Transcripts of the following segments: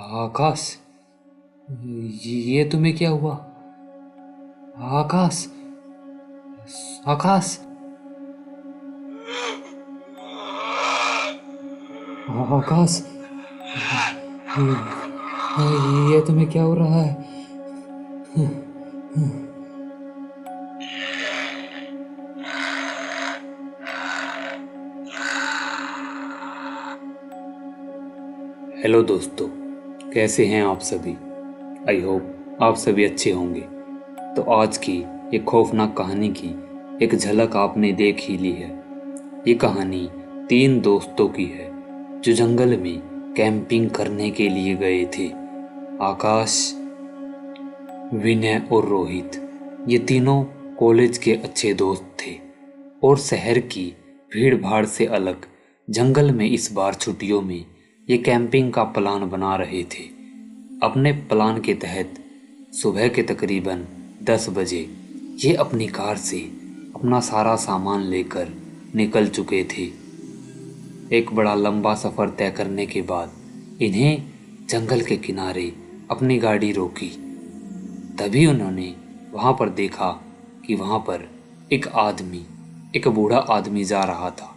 आकाश, ये तुम्हें क्या हुआ? आकाश, आकाश, आकाश, ये तुम्हें क्या हो रहा है? हेलो दोस्तों, कैसे हैं आप सभी? आई होप आप सभी अच्छे होंगे। तो आज की ये खौफनाक कहानी की एक झलक आपने देख ही ली है। ये कहानी 3 दोस्तों की है जो जंगल में कैंपिंग करने के लिए गए थे। आकाश, विनय और रोहित, ये तीनों कॉलेज के अच्छे दोस्त थे और शहर की भीड़ भाड़ से अलग जंगल में इस बार छुट्टियों में ये कैंपिंग का प्लान बना रहे थे। अपने प्लान के तहत सुबह के तकरीबन 10 बजे ये अपनी कार से अपना सारा सामान लेकर निकल चुके थे। एक बड़ा लंबा सफ़र तय करने के बाद इन्हें जंगल के किनारे अपनी गाड़ी रोकी। तभी उन्होंने वहाँ पर देखा कि वहाँ पर एक बूढ़ा आदमी जा रहा था।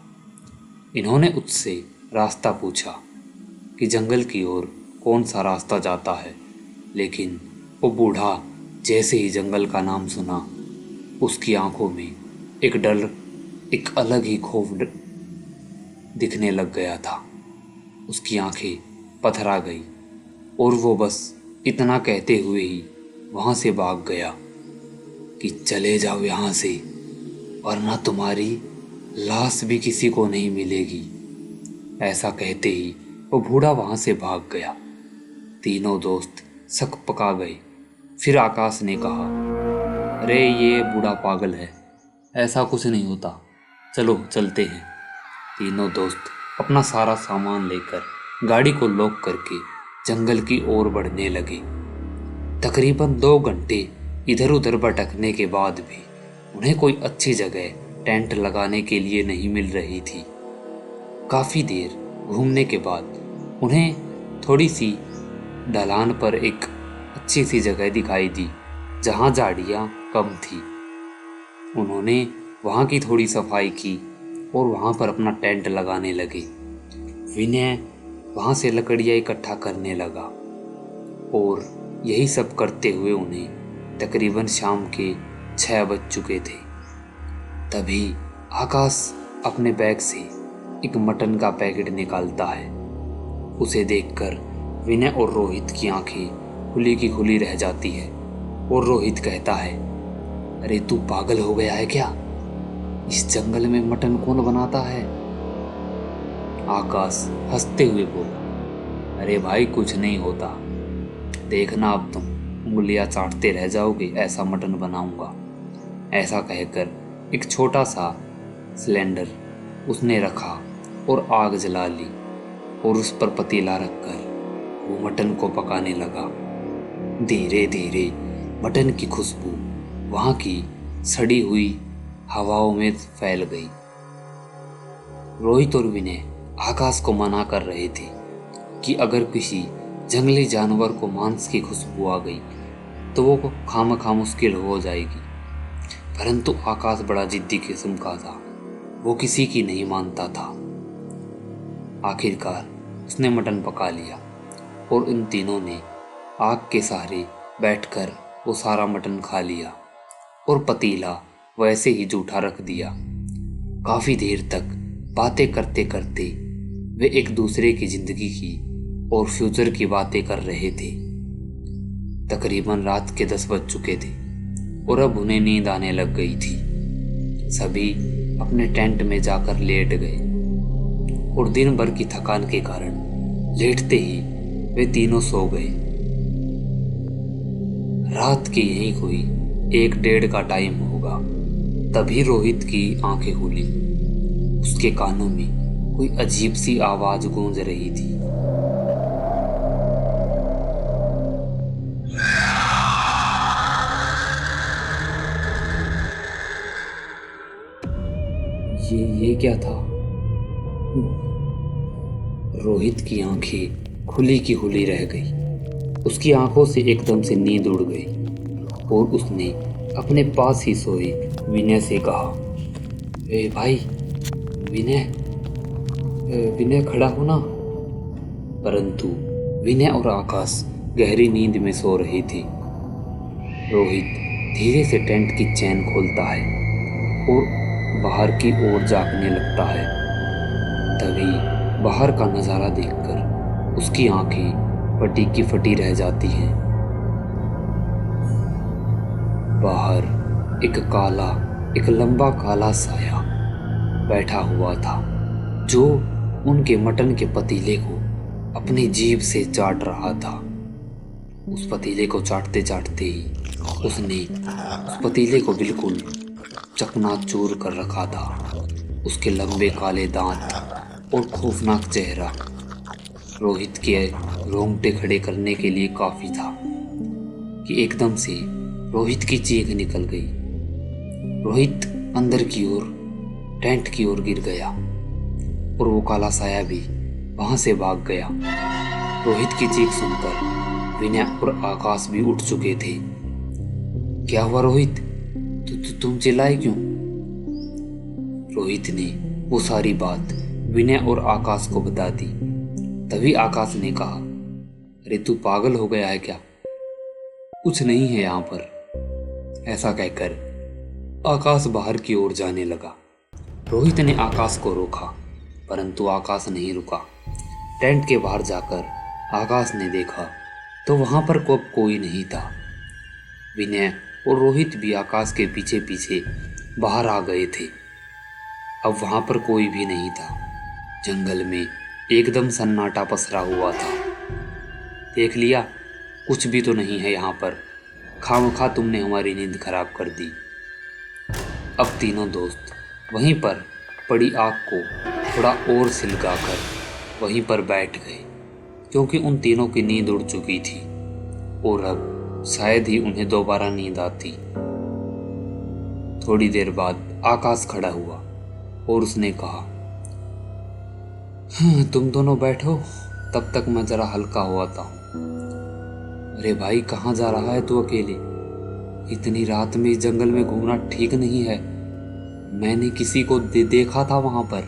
इन्होंने उससे रास्ता पूछा कि जंगल की ओर कौन सा रास्ता जाता है, लेकिन वो बूढ़ा जैसे ही जंगल का नाम सुना, उसकी आंखों में एक डर, एक अलग ही खौफ दिखने लग गया था। उसकी आंखें पथरा गई और वो बस इतना कहते हुए ही वहाँ से भाग गया कि चले जाओ यहाँ से, वरना तुम्हारी लाश भी किसी को नहीं मिलेगी। ऐसा कहते ही वो बूढ़ा वहाँ से भाग गया। तीनों दोस्त शक पका गए। फिर आकाश ने कहा, अरे ये बूढ़ा पागल है, ऐसा कुछ नहीं होता, चलो चलते हैं। तीनों दोस्त अपना सारा सामान लेकर गाड़ी को लॉक करके जंगल की ओर बढ़ने लगे। तकरीबन 2 घंटे इधर उधर भटकने के बाद भी उन्हें कोई अच्छी जगह टेंट लगाने के लिए नहीं मिल रही थी। काफ़ी देर घूमने के बाद उन्हें थोड़ी सी ढलान पर एक अच्छी सी जगह दिखाई दी जहाँ झाड़ियाँ कम थी। उन्होंने वहाँ की थोड़ी सफाई की और वहाँ पर अपना टेंट लगाने लगे। विनय वहाँ से लकड़ियाँ इकट्ठा करने लगा और यही सब करते हुए उन्हें तकरीबन शाम के 6 बज चुके थे। तभी आकाश अपने बैग से एक मटन का पैकेट निकालता है। उसे देखकर विनय और रोहित की आंखें खुली की खुली रह जाती है और रोहित कहता है, अरे तू पागल हो गया है क्या? इस जंगल में मटन कौन बनाता है? आकाश हंसते हुए बोला, अरे भाई कुछ नहीं होता, देखना अब तुम उंगलियां चाटते रह जाओगे, ऐसा मटन बनाऊंगा। ऐसा कहकर एक छोटा सा सिलेंडर उसने रखा और आग जला ली और उस पर पतीला रखकर वो मटन को पकाने लगा। धीरे धीरे मटन की खुशबू वहाँ की सड़ी हुई हवाओं में फैल गई। रोहित और विनय आकाश को मना कर रहे थे कि अगर किसी जंगली जानवर को मांस की खुशबू आ गई तो वो खामखा मुश्किल हो जाएगी। परंतु आकाश बड़ा जिद्दी किस्म का था, वो किसी की नहीं मानता था। आखिरकार उसने मटन पका लिया और इन तीनों ने आग के सहारे बैठकर वो सारा मटन खा लिया और पतीला वैसे ही जूठा रख दिया। काफ़ी देर तक बातें करते करते वे एक दूसरे की जिंदगी की और फ्यूचर की बातें कर रहे थे। तकरीबन रात के 10 बज चुके थे और अब उन्हें नींद आने लग गई थी। सभी अपने टेंट में जाकर लेट गए और दिन भर की थकान के कारण लेटते ही वे तीनों सो गए। रात की यही कोई 1-1:30 का टाइम होगा। तभी रोहित की आंखें खुली। उसके कानों में कोई अजीब सी आवाज गूंज रही थी। ये क्या था? रोहित की आंखें खुली की खुली रह गई। उसकी आंखों से एकदम से नींद उड़ गई और उसने अपने पास ही सोए विनय से कहा, ए भाई विनय, विनय खड़ा हो ना। परंतु विनय और आकाश गहरी नींद में सो रहे थे। रोहित धीरे से टेंट की चैन खोलता है और बाहर की ओर झांकने लगता है। तभी बाहर का नज़ारा देखकर उसकी आंखें फटी की फटी रह जाती हैं। बाहर एक लंबा काला साया बैठा हुआ था जो उनके मटन के पतीले को अपनी जीभ से चाट रहा था। उस पतीले को चाटते चाटते ही उसने उस पतीले को बिल्कुल चकनाचूर कर रखा था। उसके लंबे काले दांत और खौफनाक चेहरा रोहित के रोंगटे खड़े करने के लिए काफी था कि एकदम से रोहित की चीख निकल गई। रोहित अंदर की ओर टेंट की ओर गिर गया और वो काला साया भी वहां से भाग गया। रोहित की चीख सुनकर विनय और आकाश भी उठ चुके थे। क्या हुआ रोहित? तुम चिल्लाए क्यों? रोहित ने वो सारी बात विनय और आकाश को बता दी। तभी आकाश ने कहा, अरे तू पागल हो गया है क्या? कुछ नहीं है यहाँ पर। ऐसा कहकर आकाश बाहर की ओर जाने लगा। रोहित ने आकाश को रोका परंतु आकाश नहीं रुका। टेंट के बाहर जाकर आकाश ने देखा तो वहां पर कोई नहीं था। विनय और रोहित भी आकाश के पीछे पीछे बाहर आ गए थे। अब वहां पर कोई भी नहीं था। जंगल में एकदम सन्नाटा पसरा हुआ था। देख लिया, कुछ भी तो नहीं है यहाँ पर। खामखा तुमने हमारी नींद खराब कर दी। अब तीनों दोस्त वहीं पर पड़ी आग को थोड़ा और सिलगाकर वहीं पर बैठ गए क्योंकि उन तीनों की नींद उड़ चुकी थी और अब शायद ही उन्हें दोबारा नींद आती। थोड़ी देर बाद आकाश खड़ा हुआ और उसने कहा, तुम दोनों बैठो, तब तक मैं जरा हल्का हुआता हूँ। अरे भाई, कहाँ जा रहा है तू अकेले? इतनी रात में इस जंगल में घूमना ठीक नहीं है। मैंने किसी को देखा था वहां पर।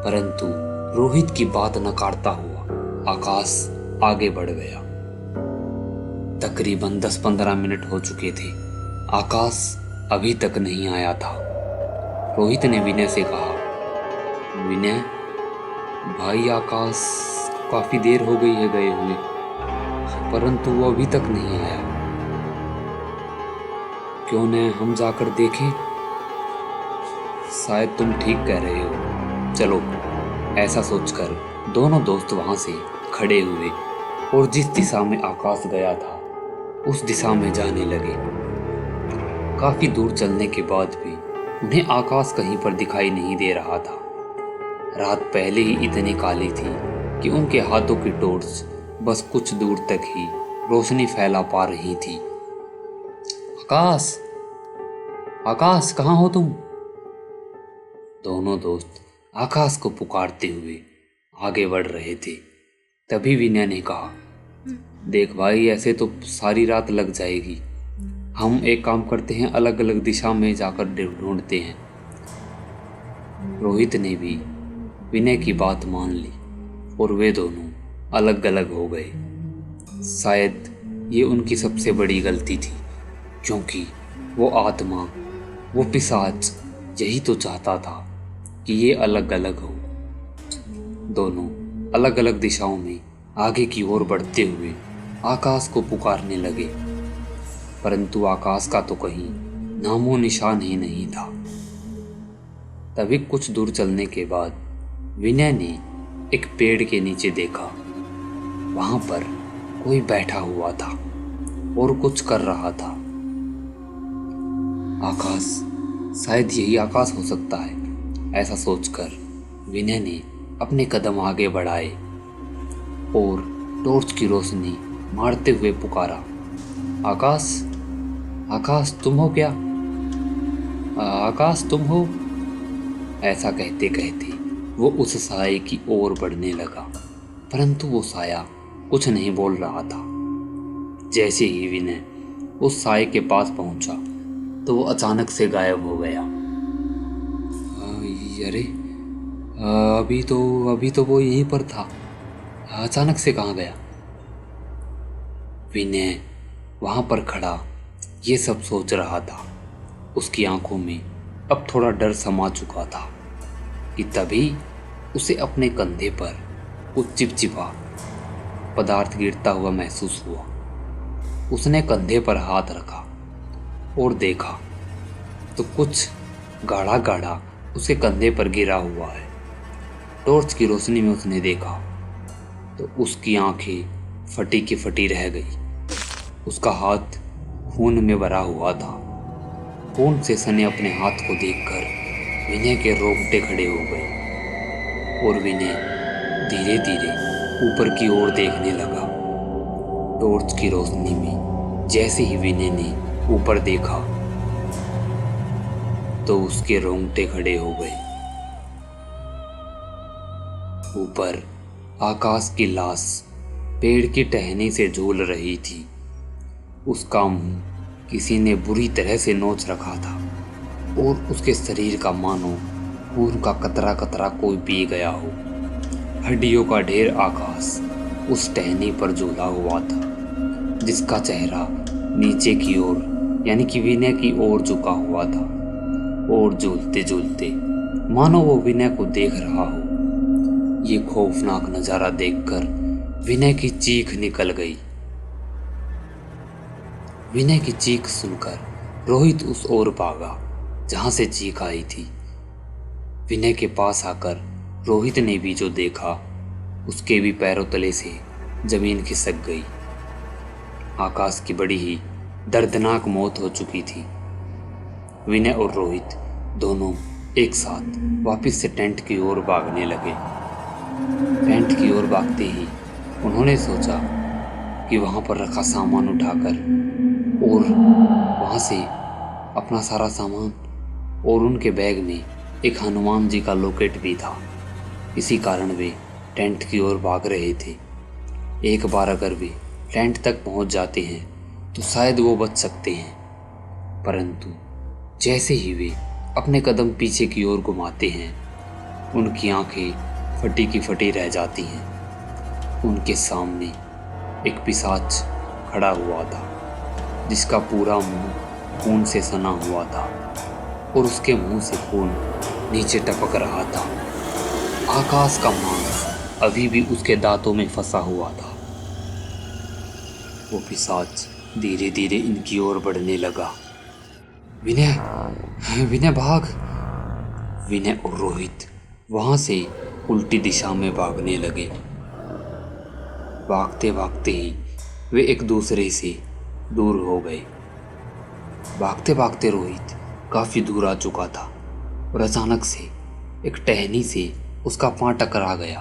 परंतु रोहित की बात नकारता हुआ आकाश आगे बढ़ गया। तकरीबन 10-15 मिनट हो चुके थे। आकाश अभी तक नहीं आया था। रोहित ने विनय से कहा, विनय भाई, आकाश काफी देर हो गई है गए हुए, परंतु वो अभी तक नहीं आया। क्यों न हम जाकर देखें? शायद तुम ठीक कह रहे हो। चलो। ऐसा सोचकर दोनों दोस्त वहां से खड़े हुए और जिस दिशा में आकाश गया था उस दिशा में जाने लगे। काफी दूर चलने के बाद भी उन्हें आकाश कहीं पर दिखाई नहीं दे रहा था। रात पहले ही इतनी काली थी कि उनके हाथों की टॉर्च बस कुछ दूर तक ही रोशनी फैला पा रही थी। आकाश, आकाश, कहाँ हो तुम? दोनों दोस्त आकाश को पुकारते हुए आगे बढ़ रहे थे। तभी विनय ने कहा, देख भाई, ऐसे तो सारी रात लग जाएगी। हम एक काम करते हैं, अलग अलग दिशा में जाकर ढूंढते हैं। रोहित ने भी विनय की बात मान ली और वे दोनों अलग अलग हो गए। शायद ये उनकी सबसे बड़ी गलती थी क्योंकि वो आत्मा, वो पिशाच यही तो चाहता था कि ये अलग अलग हो। दोनों अलग अलग दिशाओं में आगे की ओर बढ़ते हुए आकाश को पुकारने लगे, परंतु आकाश का तो कहीं नामो निशान ही नहीं था। तभी कुछ दूर चलने के बाद विनय ने एक पेड़ के नीचे देखा। वहां पर कोई बैठा हुआ था और कुछ कर रहा था। आकाश, शायद यही आकाश हो सकता है। ऐसा सोचकर विनय ने अपने कदम आगे बढ़ाए और टॉर्च की रोशनी मारते हुए पुकारा, आकाश, आकाश तुम हो क्या? आकाश तुम हो? ऐसा कहते कहते वो उस साए की ओर बढ़ने लगा। परंतु वो साया कुछ नहीं बोल रहा था। जैसे ही विनय उस साए के पास पहुंचा तो वो अचानक से गायब हो गया। अरे अभी तो वो यहीं पर था, अचानक से कहाँ गया? विनय वहां पर खड़ा ये सब सोच रहा था। उसकी आंखों में अब थोड़ा डर समा चुका था कि तभी उसे अपने कंधे पर कुछ चिपचिपा पदार्थ गिरता हुआ महसूस हुआ। उसने कंधे पर हाथ रखा और देखा तो कुछ गाढ़ा गाढ़ा उसके कंधे पर गिरा हुआ है। टॉर्च की रोशनी में उसने देखा तो उसकी आंखें फटी की फटी रह गई। उसका हाथ खून में भरा हुआ था। खून से सने अपने हाथ को देखकर विनय के रोंगटे खड़े हो गए और विनय धीरे धीरे ऊपर की ओर देखने लगा। टॉर्च की रोशनी में जैसे ही विनय ने ऊपर देखा तो उसके रोंगटे खड़े हो गए। ऊपर आकाश की लाश पेड़ की टहनी से झूल रही थी। उसका मुंह किसी ने बुरी तरह से नोच रखा था और उसके शरीर का मानो खून का कतरा कतरा कोई पी गया हो। हड्डियों का ढेर आकाश उस टहनी पर झूला हुआ था, जिसका चेहरा नीचे की ओर यानी कि विनय की ओर झुका हुआ था और झूलते झूलते मानो वो विनय को देख रहा हो। ये खौफनाक नजारा देखकर विनय की चीख निकल गई। विनय की चीख सुनकर रोहित उस ओर भागा जहां से चीख आई थी। विनय के पास आकर रोहित ने भी जो देखा उसके भी पैरों तले से जमीन खिसक गई। आकाश की बड़ी ही दर्दनाक मौत हो चुकी थी। विनय और रोहित दोनों एक साथ वापस से टेंट की ओर भागने लगे। टेंट की ओर भागते ही उन्होंने सोचा कि वहां पर रखा सामान उठाकर और वहां से अपना सारा सामान, और उनके बैग में एक हनुमान जी का लॉकेट भी था। इसी कारण वे टेंट की ओर भाग रहे थे। एक बार अगर वे टेंट तक पहुंच जाते हैं तो शायद वो बच सकते हैं, परंतु जैसे ही वे अपने कदम पीछे की ओर घुमाते हैं उनकी आंखें फटी की फटी रह जाती हैं। उनके सामने एक पिशाच खड़ा हुआ था जिसका पूरा मुंह खून से सना हुआ था और उसके मुंह से खून नीचे टपक रहा था। आकाश का मांस अभी भी उसके दांतों में फंसा हुआ था। वो पिशाच धीरे धीरे इनकी ओर बढ़ने लगा। विनय विनय भाग! विनय और रोहित वहां से उल्टी दिशा में भागने लगे। भागते भागते ही वे एक दूसरे से दूर हो गए। भागते भागते रोहित काफी दूर आ चुका था और अचानक से एक टहनी से उसका पांव टकरा गया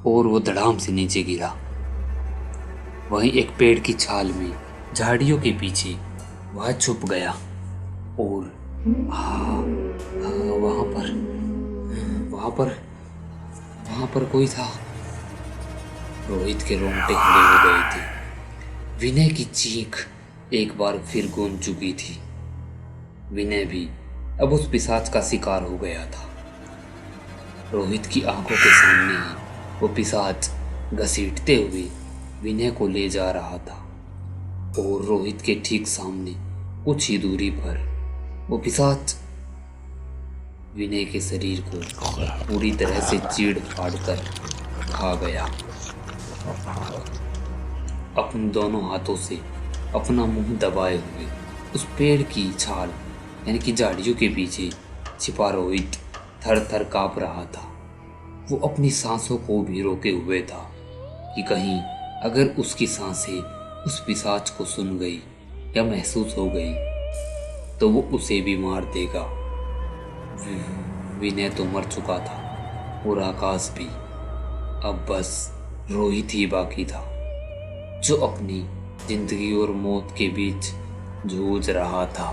और वो धड़ाम से नीचे गिरा। वहीं एक पेड़ की छाल में झाड़ियों के पीछे वह छुप गया और वहां पर कोई था। रोहित के रोंगटे खड़े हो गए थे। विनय की चीख एक बार फिर गूंज चुकी थी। विनय भी अब उस पिशाच का शिकार हो गया था। रोहित की आंखों के सामने ही वो पिशाच घसीटते हुए विनय को ले जा रहा था और रोहित के ठीक सामने कुछ ही दूरी पर वो पिशाच विनय के शरीर को पूरी तरह से चीड़ फाड़ कर खा गया। अपने दोनों हाथों से अपना मुंह दबाए हुए उस पेड़ की छाल यानी कि झाड़ियों के पीछे छिपा रोहित थर थर कांप रहा था। वो अपनी सांसों को भी रोके हुए था कि कहीं अगर उसकी सांसें उस पिशाच को सुन गई या महसूस हो गई तो वो उसे भी मार देगा। विनय तो मर चुका था और आकाश भी। अब बस रोहित ही बाकी था जो अपनी जिंदगी और मौत के बीच जूझ रहा था।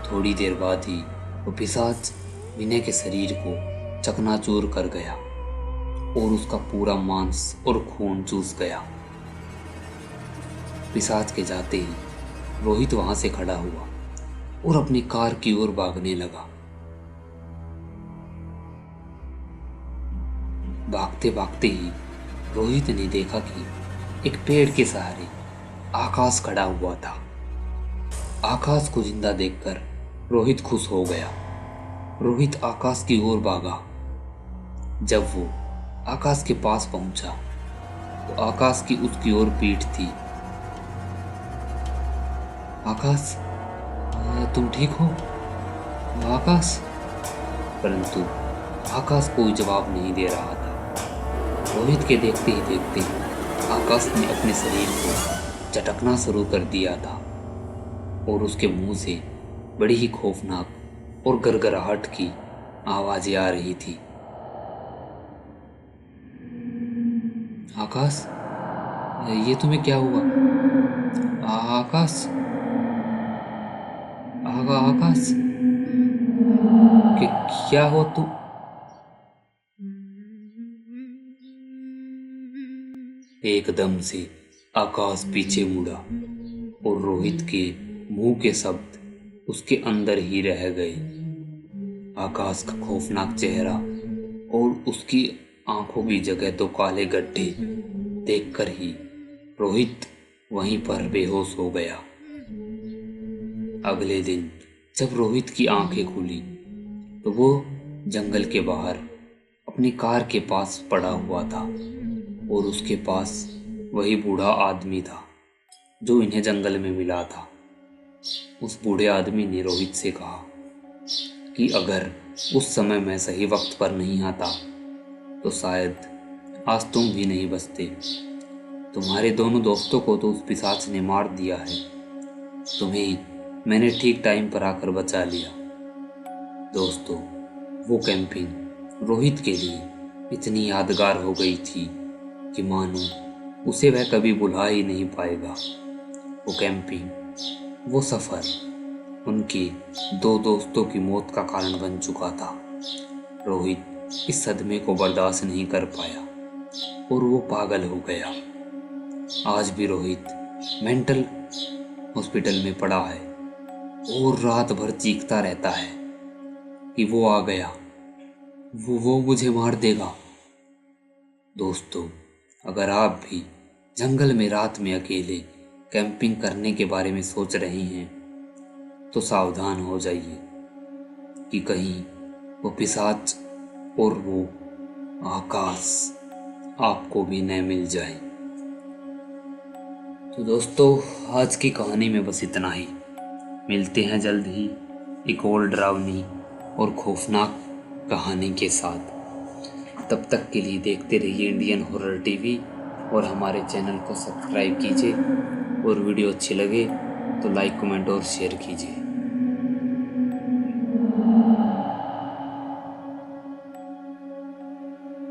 थोड़ी देर बाद ही वो पिशाच विनय के शरीर को चकनाचूर कर गया और उसका पूरा मांस और खून चूस गया। पिशाच के जाते ही रोहित वहां से खड़ा हुआ और अपनी कार की ओर भागने लगा। भागते भागते ही रोहित ने देखा कि एक पेड़ के सहारे आकाश खड़ा हुआ था। आकाश को जिंदा देखकर रोहित खुश हो गया। रोहित आकाश की ओर भागा। जब वो आकाश के पास पहुंचा तो आकाश की उसकी ओर पीठ थी। आकाश, तुम ठीक हो? आकाश। परंतु आकाश कोई जवाब नहीं दे रहा था। रोहित के देखते ही देखते आकाश ने अपने शरीर को झटकना शुरू कर दिया था और उसके मुंह से बड़ी ही खौफनाक और गड़गड़ाहट की आवाजें आ रही थी। आकाश, ये तुम्हें क्या हुआ? आकाश, आकाश, क्या हो तू? एकदम से आकाश पीछे मुड़ा और रोहित के मुंह के शब्द उसके अंदर ही रह गए। आकाश का खौफनाक चेहरा और उसकी आंखों की जगह तो काले गड्ढे देखकर ही रोहित वहीं पर बेहोश हो गया। अगले दिन जब रोहित की आंखें खुली तो वो जंगल के बाहर अपनी कार के पास पड़ा हुआ था और उसके पास वही बूढ़ा आदमी था जो इन्हें जंगल में मिला था। उस बूढ़े आदमी ने रोहित से कहा कि अगर उस समय मैं सही वक्त पर नहीं आता तो शायद आज तुम भी नहीं बचते। तुम्हारे दोनों दोस्तों को तो उस पिशाच ने मार दिया है, तुम्हें मैंने ठीक टाइम पर आकर बचा लिया। दोस्तों, वो कैंपिंग रोहित के लिए इतनी यादगार हो गई थी कि मानो उसे वह कभी भुला ही नहीं पाएगा। वो कैंपिंग, वो सफ़र उनके दो दोस्तों की मौत का कारण बन चुका था। रोहित इस सदमे को बर्दाश्त नहीं कर पाया और वो पागल हो गया। आज भी रोहित मेंटल हॉस्पिटल में पड़ा है और रात भर चीखता रहता है कि वो आ गया, वो मुझे मार देगा। दोस्तों, अगर आप भी जंगल में रात में अकेले कैंपिंग करने के बारे में सोच रहे हैं तो सावधान हो जाइए कि कहीं वो पिशाच और वो आकाश आपको भी न मिल जाए। तो दोस्तों, आज की कहानी में बस इतना ही। मिलते हैं जल्द ही एक और डरावनी और खौफनाक कहानी के साथ। तब तक के लिए देखते रहिए इंडियन हॉरर टीवी और हमारे चैनल को सब्सक्राइब कीजिए और वीडियो अच्छी लगे तो लाइक, कमेंट और शेयर कीजिए।